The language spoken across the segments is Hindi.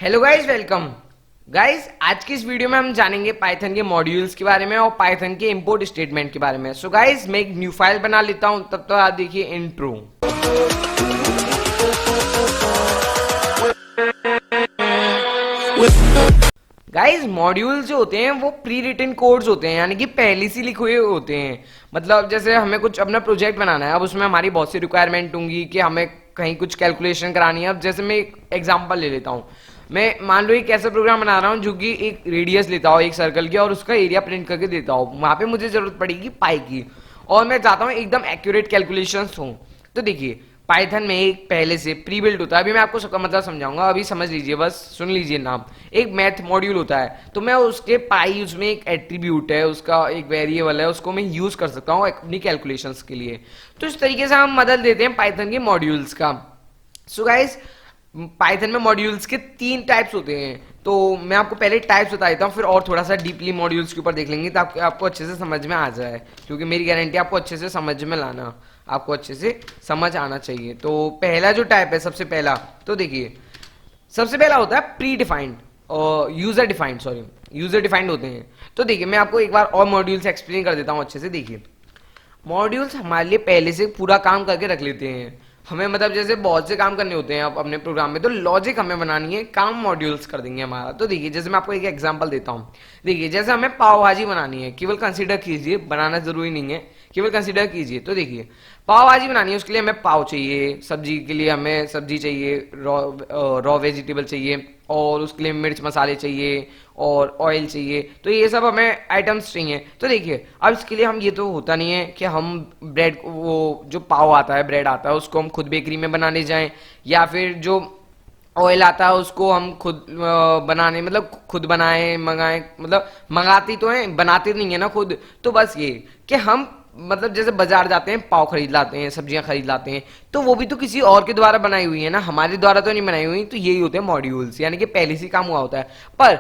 Hello guys, welcome guys. आज की इस वीडियो में हम जानेंगे पाइथन के मॉड्यूल्स के बारे में और पाइथन के इंपोर्ट स्टेटमेंट के बारे में। सो गाइस, मैं एक न्यू फाइल बना लेता हूं, तब तो आप देखिए इंट्रो। गाइस, मॉड्यूल्स जो होते हैं वो प्री रिटन कोड्स होते हैं, यानी कि पहले से लिखे हुए होते हैं। मतलब जैसे हमें कुछ अपना प्रोजेक्ट बनाना है, अब उसमें हमारी बहुत सी रिक्वायरमेंट होंगी कि हमें कहीं कुछ कैलकुलेशन करानी है। अब जैसे मैं एक एग्जांपल ले लेता हूँ, मैं मान लो एक ऐसा प्रोग्राम बना रहा हूँ जो कि एक रेडियस लेता हो एक सर्कल की और उसका एरिया प्रिंट करके देता हो। वहां पे मुझे जरूरत पड़ेगी पाई की और मैं चाहता हूँ एकदम एक्यूरेट कैलकुलेशंस हो। तो देखिए, पाइथन में एक पहले से प्री बिल्ट होता है। अभी मैं आपको सबका मतलब समझाऊंगा, अभी समझ लीजिए, बस सुन लीजिए नाम। एक मैथ मॉड्यूल होता है, तो मैं उसके पाई, उसमें एक एट्रीब्यूट है, उसका एक वेरिएबल है, उसको मैं यूज कर सकता हूँ अपनी कैलकुलेशंस के लिए। तो इस तरीके से हम मदद लेते हैं पाइथन के मॉड्यूल्स का। सो गाइस, पाइथन में मॉड्यूल्स के 3 टाइप्स होते हैं। तो मैं आपको पहले टाइप्स बता देता हूँ, फिर और थोड़ा सा डीपली मॉड्यूल्स के ऊपर देख लेंगे ताकि आपको अच्छे से समझ में आ जाए, क्योंकि मेरी गारंटी आपको अच्छे से समझ में लाना, आपको अच्छे से समझ आना चाहिए। तो पहला जो टाइप है, सबसे पहला, तो देखिए सबसे पहला होता है प्री डिफाइंड और user defined, sorry user defined होते हैं। तो देखिए, मैं आपको एक बार और मॉड्यूल्स एक्सप्लेन कर देता हूँ अच्छे से। देखिए, मॉड्यूल्स हमारे लिए पहले से पूरा काम करके रख लेते हैं। हमें मतलब जैसे बहुत से काम करने होते हैं अपने प्रोग्राम में, तो लॉजिक हमें बनानी है, काम मॉड्यूल्स कर देंगे हमारा। तो देखिए, जैसे मैं आपको एक एग्जांपल देता हूँ। देखिए, जैसे हमें पाव भाजी बनानी है, केवल कंसीडर कीजिए, बनाना जरूरी नहीं है, केवल कंसीडर कीजिए। तो देखिए, पाव भाजी बनानी है, उसके लिए हमें पाव चाहिए, सब्जी के लिए हमें सब्जी चाहिए, रॉ वेजिटेबल चाहिए, और उसके लिए मिर्च मसाले चाहिए और ऑयल चाहिए। तो ये सब हमें आइटम्स चाहिए। तो देखिए, अब इसके लिए हम, ये तो होता नहीं है कि हम ब्रेड, वो जो पाव आता है, ब्रेड आता है, उसको हम खुद बेकरी में बनाने जाएं, या फिर जो ऑयल आता है उसको हम खुद बनाने, मतलब खुद बनाए मंगाए, मतलब मंगाती तो हैं, बनाते नहीं है ना खुद। तो बस ये कि हम मतलब जैसे बाजार जाते हैं, पाव खरीद लाते हैं, सब्जियां खरीद लाते हैं, तो वो भी तो किसी और के द्वारा बनाई हुई है ना, हमारे द्वारा तो नहीं बनाई हुई। तो यही होते हैं मॉड्यूल्स, यानी कि पहले से काम हुआ होता है, पर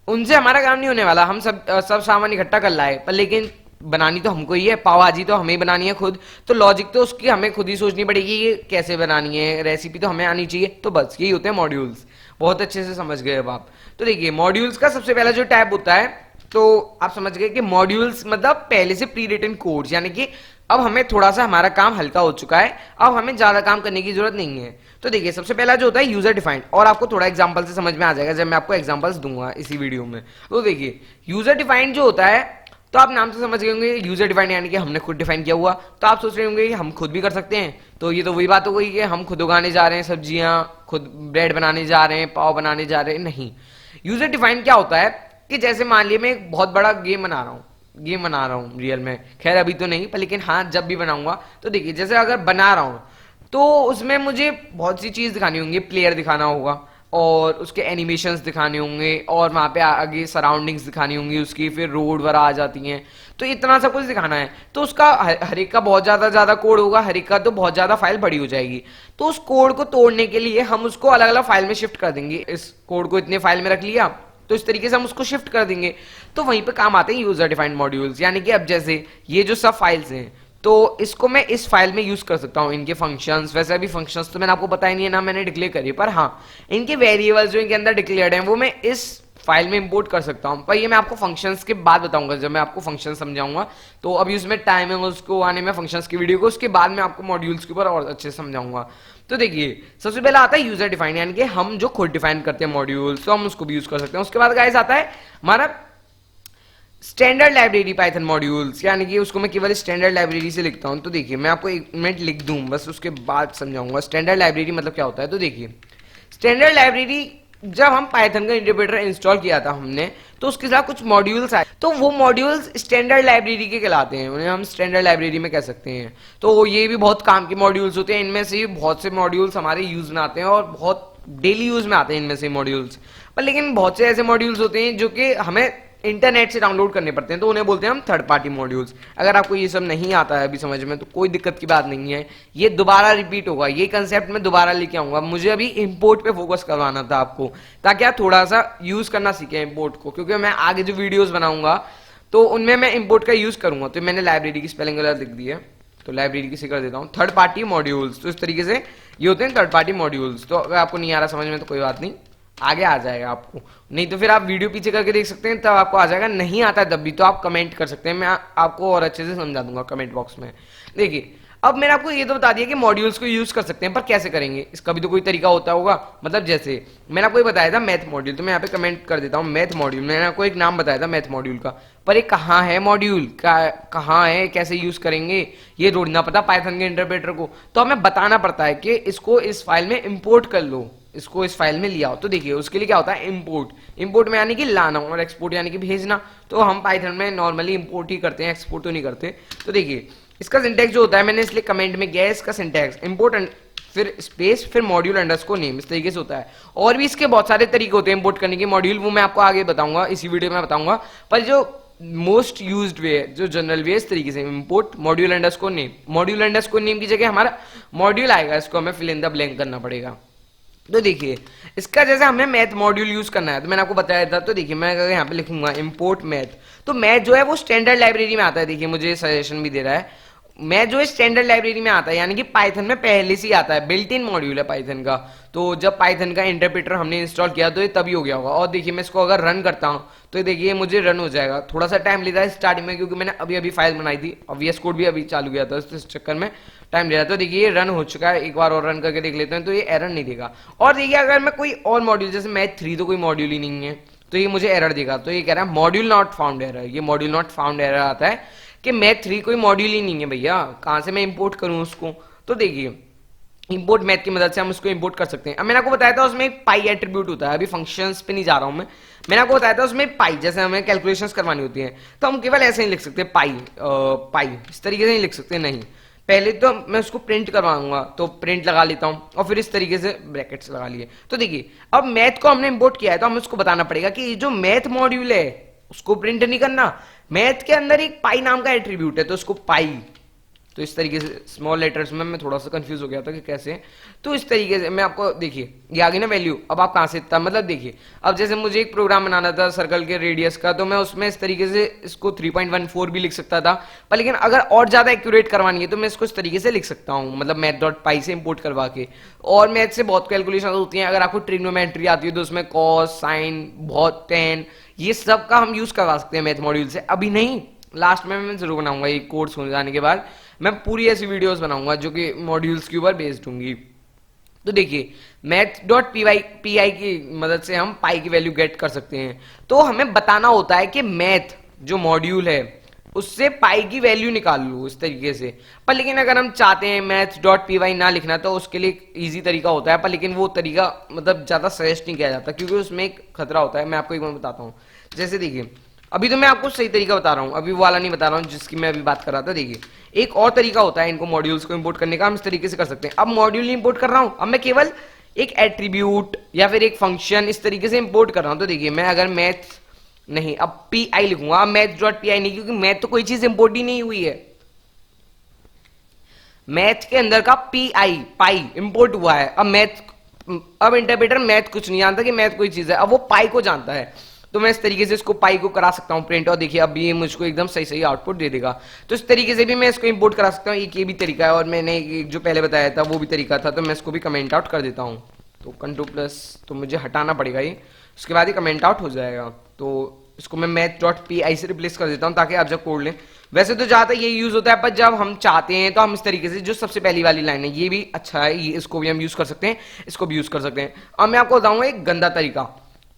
उनसे हमारा काम नहीं होने वाला। हम सब सामान इकट्ठा कर लाए, पर लेकिन बनानी तो हमको ही है, पाव भाजी तो हमें ही बनानी है खुद। तो लॉजिक तो उसकी हमें खुद ही सोचनी पड़ेगी कि कैसे बनानी है, रेसिपी तो हमें आनी चाहिए। तो बस यही होते हैं मॉड्यूल्स। बहुत अच्छे से समझ गए अब आप। तो देखिए, मॉड्यूल्स का सबसे पहला जो टैब होता है, तो आप समझ गए कि मॉड्यूल्स मतलब पहले से प्री रिटन कोड्स, यानी कि अब हमें थोड़ा सा हमारा काम हल्का हो चुका है, अब हमें ज्यादा काम करने की जरूरत नहीं है। तो देखिए, सबसे पहला जो होता है यूजर डिफाइंड, और आपको थोड़ा एग्जांपल से समझ में आ जाएगा जब मैं आपको एग्जांपल्स दूंगा इसी वीडियो में। तो देखिए, यूजर डिफाइंड जो होता है, तो आप नाम से समझ गए होंगे यूजर डिफाइंड, यानी कि हमने खुद डिफाइन किया हुआ। तो आप सोच रहे होंगे कि हम खुद भी कर सकते हैं, तो ये तो वही बात हो गई कि हम खुद उगाने जा रहे हैं सब्जियां, खुद ब्रेड बनाने जा रहे हैं, पाव बनाने जा रहे हैं। नहीं, यूजर डिफाइंड क्या होता है कि जैसे मान लिया मैं एक बहुत बड़ा गेम बना रहा हूँ रियल में, खैर अभी तो नहीं, पर लेकिन हाँ जब भी बनाऊंगा। तो देखिए, जैसे अगर बना रहा हूँ तो उसमें मुझे बहुत सी चीज दिखानी होंगी, प्लेयर दिखाना होगा और उसके एनिमेशंस दिखाने होंगे, और वहां पे आगे सराउंडिंग्स दिखानी होंगी उसकी, फिर रोड वगैरह आ जाती हैं। तो इतना सब कुछ दिखाना है, तो उसका हर एक का बहुत ज्यादा कोड होगा, हर एक का तो बहुत ज्यादा फाइल बड़ी हो जाएगी। तो उस कोड को तोड़ने के लिए हम उसको अलग अलग फाइल में शिफ्ट कर देंगे। इस कोड को इतने फाइल में रख लिया, तो इस तरीके से हम उसको शिफ्ट कर देंगे। तो वहीं पे काम आते हैं यूजर डिफाइंड मॉड्यूल्स, यानी कि अब जैसे ये जो सब फाइल्स हैं, तो इसको मैं इस फाइल में यूज कर सकता हूँ, इनके फंक्शंस। वैसे अभी फंक्शंस तो मैंने आपको बताया नहीं है ना, मैंने डिक्लेयर करी, पर हाँ इनके वेरिएबल्स जो इनके अंदर डिक्लेयर्ड हैं वो मैं इस फाइल में इंपोर्ट कर सकता हूँ। पर ये मैं आपको फंक्शंस के बाद बताऊंगा, जब मैं आपको फंक्शन समझाऊंगा। तो अभी उसमें टाइम है उसको आने में, फंक्शंस की वीडियो को, उसके बाद मैं आपको मॉड्यूल्स के ऊपर और अच्छे से समझाऊंगा। तो देखिए, सबसे पहले आता है यूजर डिफाइन, यानी कि हम जो खुद डिफाइन करते हैं मॉड्यूल्स, तो हम उसको भी यूज कर सकते हैं। उसके बाद गाइस आता है हमारा स्टैंडर्ड लाइब्रेरी पाइथन मॉड्यूल्स, यानी कि उसको मैं केवल स्टैंडर्ड लाइब्रेरी से लिखता हूं। तो देखिए, मैं आपको एक मिनट लिख दूं बस, उसके बाद समझाऊंगा स्टैंडर्ड लाइब्रेरी मतलब क्या होता है। तो देखिए, स्टैंडर्ड लाइब्रेरी, जब हम पाइथन का इंटरप्रेटर इंस्टॉल किया था हमने, तो उसके साथ कुछ मॉड्यूल्स आए, तो वो मॉड्यूल्स स्टैंडर्ड लाइब्रेरी के कहलाते हैं, उन्हें हम स्टैंडर्ड लाइब्रेरी में कह सकते हैं। तो ये भी बहुत काम के मॉड्यूल्स होते हैं, इनमें से बहुत से मॉड्यूल्स हमारे यूज में आते हैं और बहुत डेली यूज में आते हैं इनमें से मॉड्यूल्स। पर लेकिन बहुत से ऐसे मॉड्यूल्स होते हैं जो कि हमें इंटरनेट से डाउनलोड करने पड़ते हैं, तो उन्हें बोलते हैं हम थर्ड पार्टी मॉड्यूल्स। अगर आपको ये सब नहीं आता है अभी समझ में, तो कोई दिक्कत की बात नहीं है, ये दोबारा रिपीट होगा, ये कंसेप्ट मैं दोबारा लेके आऊंगा। मुझे अभी इंपोर्ट पे फोकस करवाना था आपको, ताकि आप थोड़ा सा यूज करना सीखें इंपोर्ट को, क्योंकि मैं आगे जो वीडियोस बनाऊंगा तो उनमें मैं इंपोर्ट का यूज करूंगा। तो मैंने लाइब्रेरी की स्पेलिंग गलत लिख दी है, तो लाइब्रेरी किसी कर देता हूँ, थर्ड पार्टी मॉड्यूल्स। तो इस तरीके से ये होते हैं थर्ड पार्टी मॉड्यूल्स। तो अगर आपको नहीं आ रहा समझ में तो कोई बात नहीं, आगे आ जाएगा आपको, नहीं तो फिर आप वीडियो पीछे करके देख सकते हैं, तब आपको आ जाएगा। नहीं आता है तब भी तो आप कमेंट कर सकते हैं, मैं आपको और अच्छे से समझा दूंगा कमेंट बॉक्स में। देखिए अब मैंने आपको ये तो बता दिया कि मॉड्यूल्स को यूज कर सकते हैं, पर कैसे करेंगे इसका भी तो कोई तरीका होता होगा। मतलब जैसे मैंने आपको ये बताया था मैथ मॉड्यूल, तो मैं यहाँ पे कमेंट कर देता हूँ मैथ मॉड्यूल, मैंने आपको एक नाम बताया था मैथ मॉड्यूल का, पर ये कहाँ है मॉड्यूल का, कहाँ है, कैसे यूज करेंगे, ये ढूंढना पता पाइथन के इंटरप्रेटर को। तो हमें बताना पड़ता है कि इसको इस फाइल में इंपोर्ट कर लो, इसको इस फाइल में लिया हो। तो देखिए उसके लिए क्या होता है, इंपोर्ट। इंपोर्ट में यानी कि लाना, और एक्सपोर्ट यानी कि भेजना। तो हम पाइथन में नॉर्मली इंपोर्ट ही करते हैं, एक्सपोर्ट तो नहीं करते। तो देखिए इसका सिंटैक्स जो होता है, मैंने इसलिए कमेंट में गया इसका सिंटैक्स, इंपोर्ट फिर स्पेस फिर मॉड्यूल अंडरस्कोर नेम, इस तरीके से होता है। और भी इसके बहुत सारे तरीके होते हैं इंपोर्ट करने के मॉड्यूल, वो मैं आपको आगे बताऊंगा, इसी वीडियो में बताऊंगा। पर जो मोस्ट यूज्ड वे है, जो जनरल वे, इस तरीके से import module underscore name. Module underscore name की जगह हमारा मॉड्यूल आएगा, इसको हमें फिल इन द ब्लैंक करना पड़ेगा। तो देखिए इसका जैसे हमें मैथ मॉड्यूल यूज करना है, तो मैंने आपको बताया था। तो देखिए मैं अगर यहाँ पे लिखूंगा इंपोर्ट मैथ, तो मैथ जो है वो स्टैंडर्ड लाइब्रेरी में आता है। देखिए मुझे सजेशन भी दे रहा है, मैथ जो है स्टैंडर्ड लाइब्रेरी में आता है, यानी कि पाइथन में पहले से ही आता है, बिल्ट इन मॉड्यूल है पाइथन का। तो जब पाइथन का इंटरप्रेटर हमने इंस्टॉल किया तो ये तभी हो गया होगा। और देखिए मैं इसको अगर रन करता हूँ तो देखिए मुझे रन हो जाएगा। थोड़ा सा टाइम लेता है स्टार्टिंग में, क्योंकि मैंने अभी अभी फाइल बनाई थी और वीएस कोड भी अभी चालू किया था, इस चक्कर में टाइम ले रहा था। तो देखिए ये रन हो चुका है, एक बार और रन करके देख लेते हैं, तो ये एरर नहीं देगा। और देखिए अगर मैं कोई और मॉड्यूल, जैसे मैथ 3 तो कोई मॉड्यूल ही नहीं है, तो ये मुझे एरर देगा। तो ये कह रहा है मॉड्यूल नॉट फाउंड एरर, ये मॉड्यूल नॉट फाउंड एरर आता है कि मैथ 3 कोई मॉड्यूल ही नहीं है भैया, कहाँ से मैं इंपोर्ट करूँ उसको। तो देखिए इंपोर्ट मैथ की मदद से हम उसको इंपोर्ट कर सकते हैं। अब मैंने आपको बताया था उसमें एक पाई एट्रीब्यूट होता है, अभी फंक्शंस पे नहीं जा रहा हूं मैं। मैंने आपको बताया था उसमें पाई, जैसे हमें कैलकुलेशंस करवानी होती है तो हम केवल ऐसे ही लिख सकते हैं पाई, पाई इस तरीके से नहीं लिख सकते, नहीं। पहले तो मैं उसको प्रिंट करवाऊंगा, तो प्रिंट लगा लेता हूं और फिर इस तरीके से ब्रैकेट्स लगा लिए। तो देखिए अब मैथ को हमने इंपोर्ट किया है, तो हमें उसको बताना पड़ेगा कि जो मैथ मॉड्यूल है उसको प्रिंट नहीं करना, मैथ के अंदर एक पाई नाम का एट्रीब्यूट है, तो उसको पाई, तो इस तरीके से स्मॉल लेटर्स में मैं थोड़ा सा कंफ्यूज हो गया था कि कैसे। तो इस तरीके से मैं आपको, देखिए ये आ गई ना वैल्यू। अब आप कहाँ से इतना, मतलब देखिए अब जैसे मुझे एक प्रोग्राम बनाना था सर्कल के रेडियस का, तो मैं उसमें इस तरीके से इसको 3.14 भी लिख सकता था। पर लेकिन अगर और ज्यादा एक्यूरेट करवानी है तो मैं इसको इस तरीके से लिख सकता हूँ, मतलब मैथ.पाई से इंपोर्ट करवा के। और मैथ से बहुत कैलकुलेशन होती हैं, अगर आपको ट्रिग्नोमेट्री आती है तो उसमें कॉस, साइन, बहुत, टेन, ये सब का हम यूज करवा सकते हैं मैथ मॉड्यूल से। अभी नहीं, लास्ट में मैं जरूर बनाऊंगा, ये कोर्स हो जाने के बाद मैं पूरी ऐसी वीडियोस बनाऊंगा जो कि मॉड्यूल्स के ऊपर बेस्ड होंगी। तो देखिए मैथ.py की मदद से हम पाई की वैल्यू गेट कर सकते हैं। तो हमें बताना होता है कि मैथ जो मॉड्यूल है उससे पाई की वैल्यू निकाल लो इस तरीके से। पर लेकिन अगर हम चाहते हैं मैथ.py ना लिखना तो उसके लिए इजी तरीका होता है, पर लेकिन वो तरीका मतलब ज्यादा सजेस्ट नहीं किया जाता, क्योंकि उसमें एक खतरा होता है। मैं आपको एक बार बताता हूँ, जैसे देखिए अभी तो मैं आपको सही तरीका बता रहा हूँ, अभी वो वाला नहीं बता रहा हूँ जिसकी मैं अभी बात कर रहा था। देखिए एक और तरीका होता है इनको मॉड्यूल्स को इंपोर्ट करने का, हम इस तरीके से कर सकते हैं। अब मॉड्यूल नहीं इंपोर्ट कर रहा हूँ, अब मैं केवल एक एट्रीब्यूट या फिर एक फंक्शन इस तरीके से इंपोर्ट कर रहा हूँ। तो देखिए मैं अगर मैथ नहीं, अब पी लिखूंगा, अब मैथ.py नहीं, क्योंकि मैथ तो कोई चीज इंपोर्ट ही नहीं हुई है। मैथ के अंदर का पाई इंपोर्ट हुआ है। अब इंटरप्रेटर मैथ कुछ नहीं जानता कि मैथ कोई चीज है, अब वो पाई को जानता है। तो मैं इस तरीके से इसको पाई को करा सकता हूँ प्रिंट, और देखिए अब ये मुझको एकदम सही सही आउटपुट दे देगा। तो इस तरीके से भी मैं इसको इंपोर्ट करा सकता हूँ, एक ये भी तरीका है। और मैंने जो पहले बताया था वो भी तरीका था, तो मैं इसको भी कमेंट आउट कर देता हूँ। तो Ctrl+, तो मुझे हटाना पड़ेगा ये, उसके बाद ये कमेंट आउट हो जाएगा। तो इसको मैं मैथ.py से रिप्लेस कर देता हूँ ताकि आप जब कोड लें। वैसे तो ज़्यादा ये यूज होता है, पर जब हम चाहते हैं तो हम इस तरीके से, जो सबसे पहली वाली लाइन है ये भी अच्छा है, ये इसको भी हम यूज कर सकते हैं, इसको भी यूज कर सकते हैं। अब मैं आपको बताऊंगा एक गंदा तरीका,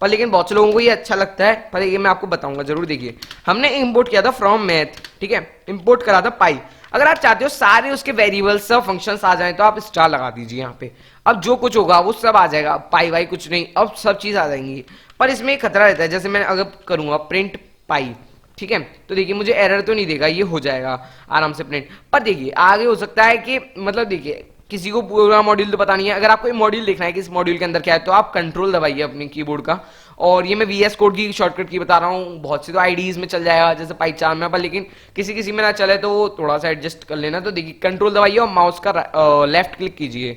पर लेकिन बहुत से लोगों को ये अच्छा लगता है, पर ये मैं आपको बताऊंगा जरूर। देखिए हमने इंपोर्ट किया था फ्रॉम मैथ, ठीक है, इंपोर्ट करा था पाई। अगर आप चाहते हो सारे उसके वेरिएबल्स सब फंक्शंस आ जाएं तो आप स्टार लगा दीजिए यहाँ पे। अब जो कुछ होगा वो सब आ जाएगा, पाई वाई कुछ नहीं, अब सब चीज आ जाएंगी। पर इसमें एक खतरा रहता है, जैसे मैं अगर करूंगा प्रिंट पाई, ठीक है, तो देखिए मुझे एरर तो नहीं देगा, ये हो जाएगा आराम से प्रिंट। पर देखिए आगे हो सकता है कि, मतलब देखिए किसी को पूरा मॉड्यूल तो पता नहीं है, अगर आपको मॉड्यूल देखना है कि इस मॉड्यूल के अंदर क्या है, तो आप कंट्रोल दबाइए अपने कीबोर्ड का। और ये मैं वीएस कोड की शॉर्टकट की बता रहा हूँ, बहुत सी तो आईडीज में चल जाएगा जैसे पाईचार्म में, पर लेकिन किसी किसी में ना चले तो वो थोड़ा सा एडजस्ट कर लेना। तो देखिए कंट्रोल दबाइए और माउस का लेफ्ट क्लिक कीजिए,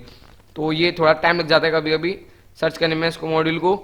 तो ये थोड़ा टाइम लग जाता है कभी कभी सर्च करने में इसको मॉड्यूल को।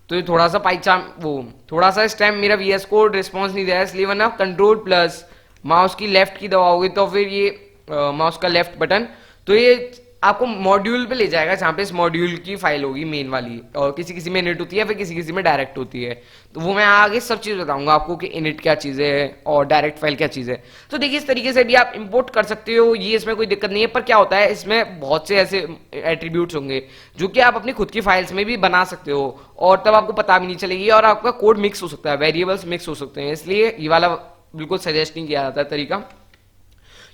तो ये थोड़ा सा पाईचार्म, वो थोड़ा सा इस टाइम मेरा वीएस कोड रिस्पॉन्स नहीं दे रहा है, इसलिए वरना Ctrl+ माउस की लेफ्ट की दबाओगे तो फिर ये माउस का लेफ्ट बटन, तो ये आपको मॉड्यूल पे ले जाएगा जहाँ पे इस मॉड्यूल की फाइल होगी मेन वाली, और किसी किसी में इनिट होती है, फिर किसी किसी में डायरेक्ट होती है। तो वो मैं आगे सब चीज़ बताऊंगा आपको कि इनिट क्या चीज़ है और डायरेक्ट फाइल क्या चीज़ है। तो देखिए इस तरीके से भी आप इंपोर्ट कर सकते हो, ये इसमें कोई दिक्कत नहीं है। पर क्या होता है, इसमें बहुत से ऐसे एट्रीब्यूट्स होंगे जो कि आप अपनी खुद की फाइल्स में भी बना सकते हो, और तब आपको पता भी नहीं चलेगी, और आपका कोड मिक्स हो सकता है, वेरिएबल्स मिक्स हो सकते हैं। इसलिए ये वाला बिल्कुल सजेस्ट नहीं किया जाता है तरीका,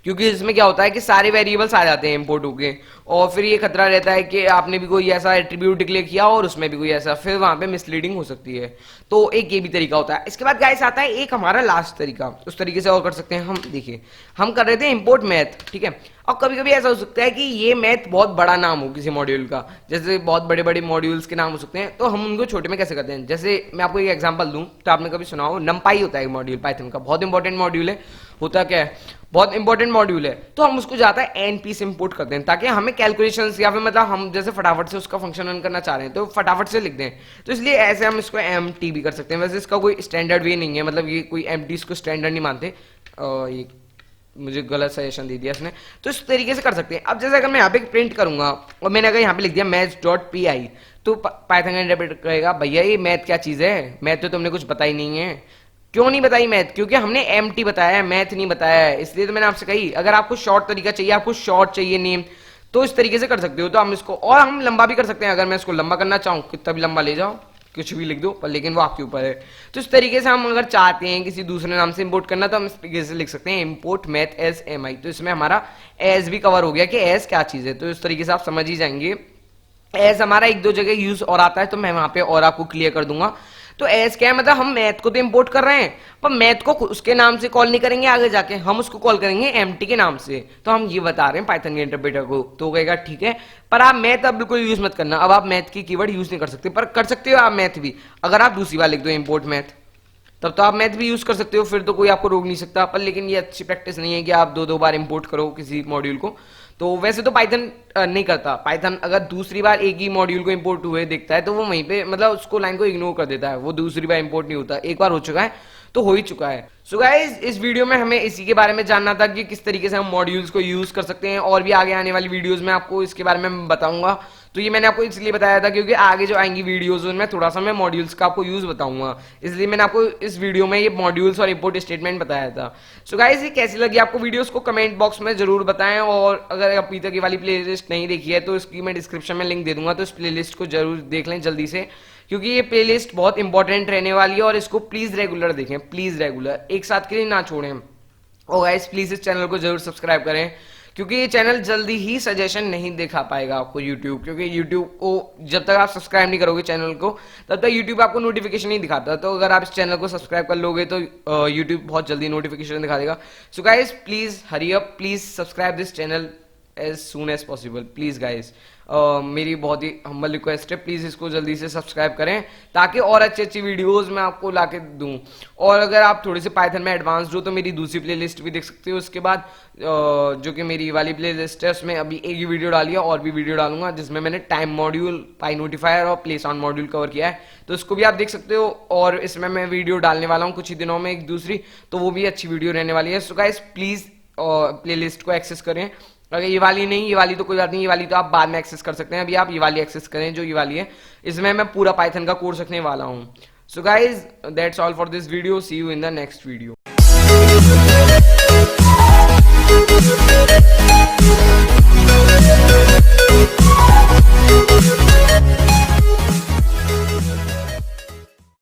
क्योंकि इसमें क्या होता है कि सारे वेरिएबल्स आ जाते हैं इंपोर्ट होके, और फिर ये खतरा रहता है कि आपने भी कोई ऐसा एट्रीब्यूट डिक्लेयर किया और उसमें भी कोई ऐसा, फिर वहां पे मिसलीडिंग हो सकती है। तो एक ये भी तरीका होता है। इसके बाद गाइस आता है एक हमारा लास्ट तरीका, उस तरीके से और कर सकते हैं हम। देखिए हम कर रहे थे इंपोर्ट मैथ, ठीक है। और कभी कभी ऐसा हो सकता है कि ये मैथ बहुत बड़ा नाम हो किसी मॉड्यूल का, जैसे बहुत बड़े बड़े मॉड्यूल्स के नाम हो सकते हैं, तो हम उनको छोटे में कैसे करते हैं। जैसे मैं आपको एक एग्जांपल दूं, तो आपने कभी सुना हो नमपाई होता है मॉड्यूल पाइथन का, बहुत इंपॉर्टेंट मॉड्यूल है। होता क्या है, बहुत इंपॉर्टेंट मॉड्यूल है, तो हम उसको जाता है एनपी से इंपोर्ट करते हैं, ताकि हमें कैलकुलेशंस या फिर मतलब हम जैसे फटाफट से उसका फंक्शन रन करना चाह रहे हैं तो फटाफट से लिख दें। तो इसलिए ऐसे हम इसको एमटी भी कर सकते हैं। वैसे इसका कोई स्टैंडर्ड वे नहीं है, मतलब ये कोई एमटी इसको स्टैंडर्ड नहीं मानते, ये मुझे गलत सजेशन दे दिया इसने। तो इस तरीके से कर सकते हैं। अब जैसे अगर मैं यहाँ पे प्रिंट करूंगा और मैंने अगर यहाँ पे लिख दिया maths.py, तो पाइथन का इंटरप्रेटर कहेगा भैया ये मैथ क्या चीज़ है, मैथ तो तुमने कुछ बताई नहीं है। क्यों नहीं बताई मैथ? क्योंकि हमने एमटी बताया है, मैथ नहीं बताया है। इसलिए तो मैंने आपसे कही, अगर आपको शॉर्ट तरीका चाहिए, आपको शॉर्ट चाहिए नेम, तो इस तरीके से कर सकते हो। तो हम इसको, और हम लंबा भी कर सकते हैं, अगर मैं इसको लंबा करना चाहूँ कितना भी लंबा ले जाओ, कुछ भी लिख दो, पर लेकिन वो आपके ऊपर है। तो इस तरीके से हम अगर चाहते हैं किसी दूसरे नाम से इंपोर्ट करना, तो हम इस तरीके से लिख सकते हैं इंपोर्ट मैथ एज एम आई। तो इसमें हमारा एज भी कवर हो गया कि एज क्या चीज़ है। तो इस तरीके से आप समझ ही जाएंगे। एज हमारा एक दो जगह यूज और आता है, तो मैं वहां पे और आपको क्लियर कर दूंगा। तो एज क्या है, मतलब हम मैथ को तो इंपोर्ट कर रहे हैं, पर मैथ को उसके नाम से कॉल नहीं करेंगे आगे जाके, हम उसको कॉल करेंगे एमटी के नाम से। तो हम ये बता रहे हैं पाइथन के इंटरप्रेटर को। तो कहेगा ठीक है, पर आप मैथ अब बिल्कुल यूज मत करना, अब आप मैथ की कीवर्ड यूज नहीं कर सकते। पर कर सकते हो आप मैथ भी, अगर आप दूसरी बार लिख दो इंपोर्ट मैथ, तब तो आप मैथ भी यूज कर सकते हो, फिर तो कोई आपको रोक नहीं सकता। पर लेकिन ये अच्छी प्रैक्टिस नहीं है कि आप दो दो बार इंपोर्ट करो किसी मॉड्यूल को। तो वैसे तो पाइथन नहीं करता। पाइथन अगर दूसरी बार एक ही मॉड्यूल को इंपोर्ट हुए देखता है, तो वो वहीं पे मतलब उसको लाइन को इग्नोर कर देता है, वो दूसरी बार इंपोर्ट नहीं होता। एक बार हो चुका है तो हो ही चुका है। सो गाइस, इस वीडियो में हमें इसी के बारे में जानना था कि किस तरीके से हम मॉड्यूल्स को यूज कर सकते हैं, और भी आगे आने वाली वीडियोस में आपको इसके बारे में बताऊंगा। तो ये मैंने आपको इसलिए बताया था क्योंकि आगे जो आएंगी वीडियोस उनमें थोड़ा सा मैं मॉड्यूल्स का आपको यूज बताऊंगा, इसलिए मैंने आपको इस वीडियो में ये मॉड्यूल्स और इंपोर्ट स्टेटमेंट बताया था। सो गाइस, ये कैसी लगी आपको वीडियोस को कमेंट बॉक्स में जरूर बताएं, और अगर अभी तक ये वाली प्लेलिस्ट नहीं देखी है तो इसकी मैं डिस्क्रिप्शन में लिंक दे दूंगा, तो इस प्लेलिस्ट को जरूर देख लें जल्दी से, क्योंकि ये प्लेलिस्ट बहुत इंपॉर्टेंट रहने वाली है। और इसको प्लीज रेगुलर देखें, प्लीज रेगुलर, एक साथ के लिए ना छोड़ें। और गाइस प्लीज इस चैनल को जरूर सब्सक्राइब करें, क्योंकि ये चैनल जल्दी ही सजेशन नहीं दिखा पाएगा आपको यूट्यूब, क्योंकि यूट्यूब को जब तक आप सब्सक्राइब नहीं करोगे चैनल को, तब तक यूट्यूब आपको नोटिफिकेशन नहीं दिखाता। तो अगर आप इस चैनल को सब्सक्राइब कर लोगे तो यूट्यूब बहुत जल्दी नोटिफिकेशन दिखा देगा। So guys please hurry up, please subscribe this channel as soon as possible, please guys. मेरी बहुत ही हम्बल रिक्वेस्ट है, प्लीज इसको जल्दी से सब्सक्राइब करें, ताकि और अच्छी अच्छी वीडियोस मैं आपको लाके दूं। और अगर आप थोड़े से पाइथन में एडवांस्ड हो तो मेरी दूसरी प्लेलिस्ट भी देख सकते हो। उसके बाद जो कि मेरी वाली प्लेलिस्ट है, उसमें अभी एक ही वीडियो डाली है, और भी वीडियो डालूंगा जिसमें मैंने टाइम मॉड्यूल, पाई नोटिफायर और प्लेस ऑन मॉड्यूल कवर किया है, तो उसको भी आप देख सकते हो। और इसमें मैं वीडियो डालने वाला हूँ कुछ ही दिनों में एक दूसरी, तो वो भी अच्छी वीडियो रहने वाली है। सो गाइस प्लीज प्लेलिस्ट को एक्सेस करें। अगर ये वाली नहीं, ये वाली तो कोई बात नहीं, ये वाली तो आप बाद में एक्सेस कर सकते हैं, अभी आप ये वाली एक्सेस करें जो ये वाली है, इसमें मैं पूरा पाइथन का कोर्स रखने वाला हूँ। So guys that's all for this video, see you in the next video.